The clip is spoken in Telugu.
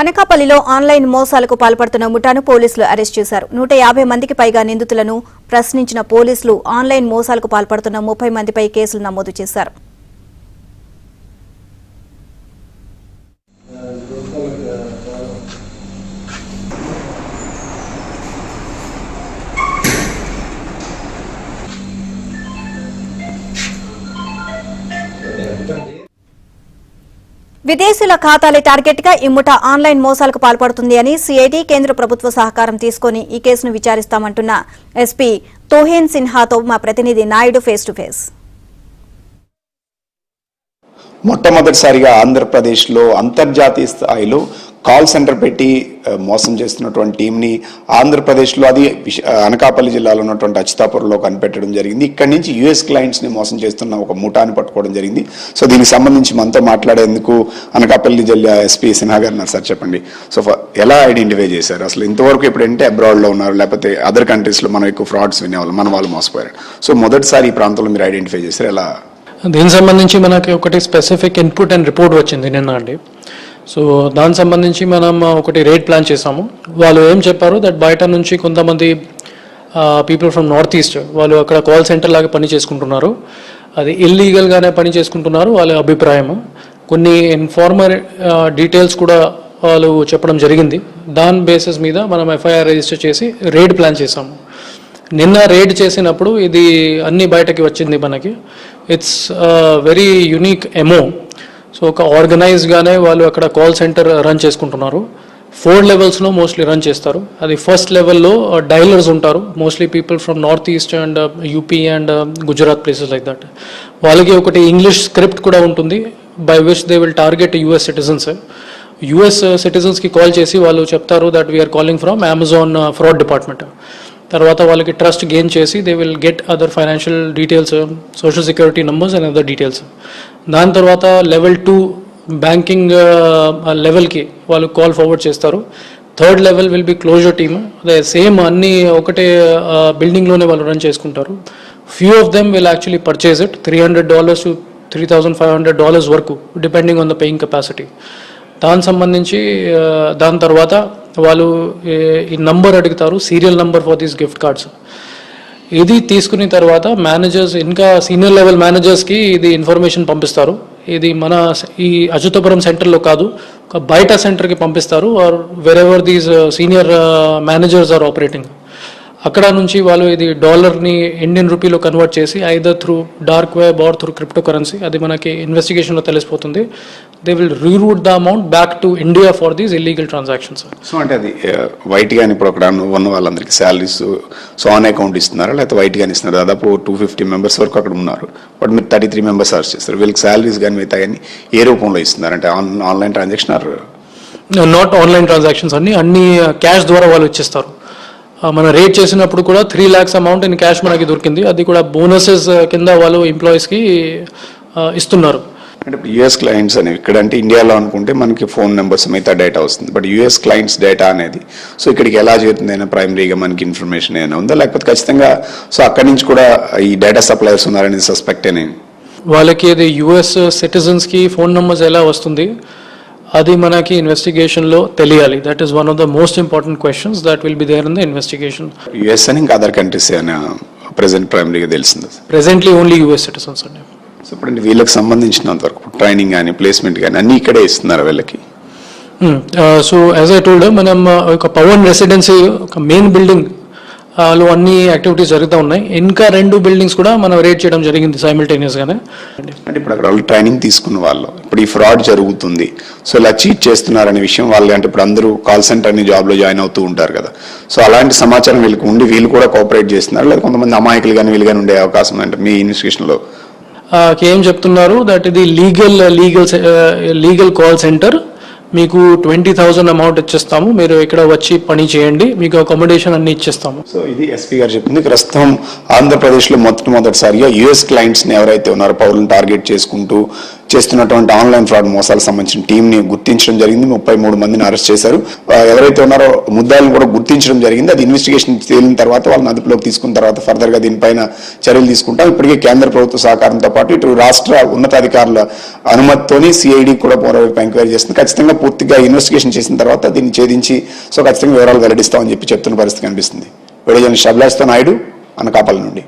అనకాపల్లిలో ఆన్లైన్ మోసాలకు పాల్పడుతున్న ముఠాను పోలీసులు అరెస్ట్ చేశారు. 150 మందికి పైగా నిందితులను ప్రశ్నించిన పోలీసులు ఆన్లైన్ మోసాలకు పాల్పడుతున్న 30 మందిపై కేసులు నమోదు చేశారు. విదేశీయుల ఖాతాలే టార్గెట్ గా ఈ ముఠా ఆన్లైన్ మోసాలకు పాల్పడుతుంది అని సిఐడి కేంద్ర ప్రభుత్వ సహకారం తీసుకుని ఈ కేసును విచారిస్తామంటున్న ఎస్పీ తోహేన్ సిన్హాతో మా ప్రతినిధి నాయుడు ఫేస్ టు ఫేస్. మొట్టమొదటిసారిగా ఆంధ్రప్రదేశ్లో అంతర్జాతీయ స్థాయిలో కాల్ సెంటర్ పెట్టి మోసం చేస్తున్నటువంటి టీంని ఆంధ్రప్రదేశ్లో అది అనకాపల్లి జిల్లాలో ఉన్నటువంటి అచ్యుతాపురంలో కనిపెట్టడం జరిగింది. ఇక్కడి నుంచి యుఎస్ క్లయింట్స్ని మోసం చేస్తున్న ఒక ముఠాని పట్టుకోవడం జరిగింది. సో దీనికి సంబంధించి మనతో మాట్లాడేందుకు అనకాపల్లి జిల్లా ఎస్పీ సిన్హా గారు ఉన్నారు. సార్ చెప్పండి, సో ఎలా ఐడెంటిఫై చేశారు? అసలు ఇంతవరకు ఎప్పుడంటే అబ్రాడ్లో ఉన్నారు, లేకపోతే అదర్ కంట్రీస్లో మనం ఎక్కువ ఫ్రాడ్స్ వినేవాళ్ళు, మన వాళ్ళు మోసపోయారు. సో మొదటిసారి ఈ ప్రాంతంలో మీరు ఐడెంటిఫై చేశారు, ఎలా? దీనికి సంబంధించి మనకి ఒకటి స్పెసిఫిక్ ఇన్పుట్ అండ్ రిపోర్ట్ వచ్చింది నిన్న అండి. సో దానికి సంబంధించి మనం ఒకటి రేట్ ప్లాన్ చేసాము. వాళ్ళు ఏం చెప్పారు, దట్ బయట నుంచి కొంతమంది పీపుల్ ఫ్రమ్ నార్త్ ఈస్ట్ వాళ్ళు అక్కడ కాల్ సెంటర్ లాగా పని చేసుకుంటున్నారు, అది ఇల్లీగల్గానే పని చేసుకుంటున్నారు వాళ్ళ అభిప్రాయము. కొన్ని ఇన్ఫార్మర్ డీటెయిల్స్ కూడా వాళ్ళు చెప్పడం జరిగింది. దాని బేసిస్ మీద మనం ఎఫ్ఐఆర్ రిజిస్టర్ చేసి రేడ్ ప్లాన్ చేసాము. నిన్న రేడ్ చేసినప్పుడు ఇది అన్ని బయటకి వచ్చింది మనకి. ఇట్స్ వెరీ యునిక్ ఎమో. సో ఒక ఆర్గనైజ్గానే వాళ్ళు అక్కడ కాల్ సెంటర్ రన్ చేసుకుంటున్నారు. 4 లెవెల్స్లో మోస్ట్లీ రన్ చేస్తారు. అది ఫస్ట్ లెవెల్లో డైలర్స్ ఉంటారు, mostly people from north east and UP and Gujarat places like that. వాళ్ళకి ఒకటి ఇంగ్లీష్ స్క్రిప్ట్ కూడా ఉంటుంది, by which they will target US citizens. US సిటిజన్స్కి కాల్ చేసి వాళ్ళు చెప్తారు that we're calling from Amazon fraud department. తర్వాత వాళ్ళకి ట్రస్ట్ గెయిన్ చేసి they will get other financial details, social security numbers and other details. దాని తర్వాత లెవెల్ 2 బ్యాంకింగ్ లెవెల్కి వాళ్ళు కాల్ ఫార్వర్డ్ చేస్తారు. 3rd level will be closer team. అదే సేమ్ అన్ని ఒకటే బిల్డింగ్లోనే వాళ్ళు రన్ చేసుకుంటారు. Few of them will actually purchase it $300 to $3,500 వరకు depending on the paying capacity. దానికి సంబంధించి దాని తర్వాత వాళ్ళు ఈ నంబర్ అడుగుతారు, serial number for these gift cards. ఇది తీసుకున్న తర్వాత మేనేజర్స్, ఇంకా సీనియర్ లెవెల్ మేనేజర్స్కి ఇది ఇన్ఫర్మేషన్ పంపిస్తారు. ఇది మన ఈ అచ్యుతాపురం సెంటర్లో కాదు, ఒక బయట సెంటర్కి పంపిస్తారు, or wherever these senior managers are operating. అక్కడ నుంచి వాళ్ళు ఇది డాలర్ని ఇండియన్ రూపీలో కన్వర్ట్ చేసి either through dark web or through crypto currency, అది మనకి ఇన్వెస్టిగేషన్లో తెలిసిపోతుంది. They will reroute the amount back to India for these illegal transactions. So అంటే అది వైట్ గాని ఇప్పుడు అక్కడ ఉన్న వాళ్ళందరికీ శాలరీస్ సో ఆన్ అకౌంట్ ఇస్తున్నారా, లేకపోతే వైట్ గాని ఇస్తున్నారు? దాదాపు 250 మెంబర్స్ వరకు అక్కడ ఉన్నారు, బట్ మీరు 33 మెంబర్స్ అరెస్ట్ చేస్తారు. వీళ్ళకి శాలరీస్ కానీ మిగతా కానీ ఏ రూపంలో ఇస్తున్నారు? అంటే online transaction are not online transactions? అన్ని క్యాష్ ద్వారా వాళ్ళు ఇచ్చేస్తారు. మన రేట్ చేసినప్పుడు కూడా 3 lakhs అమౌంట్ ఇన్ క్యాష్ మనకి దొరికింది. అది కూడా బోనసెస్ కింద వాళ్ళు ఎంప్లాయీస్కి ఇస్తున్నారు. అంటే యుఎస్ క్లయింట్స్ అనేవి ఇక్కడ అంటే ఇండియాలో అనుకుంటే మనకి ఫోన్ నెంబర్స్ మిగతా డేటా వస్తుంది, బట్ యుఎస్ క్లయింట్స్ డేటా అనేది సో ఇక్కడికి ఎలా చేరుతుంది? అయినా ప్రైమరీగా మనకి ఇన్ఫర్మేషన్ ఏమైనా ఉందా, లేకపోతే ఖచ్చితంగా సో అక్కడి నుంచి కూడా ఈ డేటా సప్లయర్స్ ఉన్నారనేది సస్పెక్ట్ అయినా? వాళ్ళకి అది యుఎస్ సిటిజన్స్కి ఫోన్ నెంబర్స్ ఎలా వస్తుంది అది మనకి ఇన్వెస్టిగేషన్లో తెలియాలి. That is one of the most important questions that will be there in the investigation. US అని ఇంకా అదర్ కంట్రీస్ అయినా ప్రెసెంట్ ప్రైమరీగా తెలిసింది? ప్రెసెంట్లీ ఓన్లీ యుఎస్ సిటిజన్స్ అండి. సో ఇప్పుడు వీళ్ళకి సంబంధించినంత వరకు ట్రైనింగ్ కానీ ప్లేస్మెంట్ కానీ అన్నీ ఇక్కడే ఇస్తున్నారు వీళ్ళకి? సో యాజ్ ఐ టోల్డ్, మనం ఒక పవన్ రెసిడెన్సీ ఒక మెయిన్ బిల్డింగ్ లో అన్ని యాక్టివిటీస్ జరుగుతూ ఉన్నాయి. ఇంకా 2 బిల్డింగ్స్ కూడా మనం రేట్ చేయడం జరిగింది సైమిల్టేనియస్గానే. అంటే ఇప్పుడు అక్కడ వాళ్ళు ట్రైనింగ్ తీసుకున్న వాళ్ళు ఇప్పుడు ఈ ఫ్రాడ్ జరుగుతుంది, సో ఇలా చీట్ చేస్తున్నారనే విషయం వాళ్ళు, అంటే ఇప్పుడు అందరూ కాల్ సెంటర్ని జాబ్లో జాయిన్ అవుతూ ఉంటారు కదా, సో అలాంటి సమాచారం వీళ్ళకి ఉండి వీళ్ళు కూడా కోఆపరేట్ చేస్తున్నారు, లేదా కొంతమంది అమాయకులు కానీ వీళ్ళు కానీ ఉండే అవకాశం అంటే మీ ఇన్వెస్టిగేషన్లో ఏం చెప్తున్నారు? దట్ ఇది లీగల్ కాల్ సెంటర్, మీకు 20,000 అమౌంట్ ఇచ్చేస్తాము, మీరు ఇక్కడ వచ్చి పని చేయండి, మీకు అకామిడేషన్ అన్ని ఇచ్చేస్తాము. సో ఇది ఎస్పీ గారు చెప్పింది. ప్రస్తుతం ఆంధ్రప్రదేశ్లో మొట్టమొదటిసారిగా యుఎస్ క్లయింట్స్ని ఎవరైతే ఉన్నారో పౌరులను టార్గెట్ చేసుకుంటూ చేస్తున్నటువంటి ఆన్లైన్ ఫ్రాడ్ మోసాలకు సంబంధించిన టీంని గుర్తించడం జరిగింది. 33 మందిని అరెస్ట్ చేశారు. ఎవరైతే ఉన్నారో ముద్దాయిలను కూడా గుర్తించడం జరిగింది. అది ఇన్వెస్టిగేషన్ తేలిన తర్వాత వాళ్ళని అదుపులోకి తీసుకున్న తర్వాత ఫర్దర్ గా దీనిపైన చర్యలు తీసుకుంటాం. ఇప్పటికే కేంద్ర ప్రభుత్వ సహకారంతో పాటు ఇటు రాష్ట్ర ఉన్నతాధికారుల అనుమతితోని సిఐడి కూడా మరోవైపు ఎంక్వైరీ చేస్తుంది. ఖచ్చితంగా పూర్తిగా ఇన్వెస్టిగేషన్ చేసిన తర్వాత దీన్ని ఛేదించి ఖచ్చితంగా వివరాలు వెల్లడిస్తామని చెప్తున్న పరిస్థితి కనిపిస్తుంది. వీడియో జర్నలిస్ట్ అభిలాష్తో నాయుడు, అనకాపల్లి నుండి.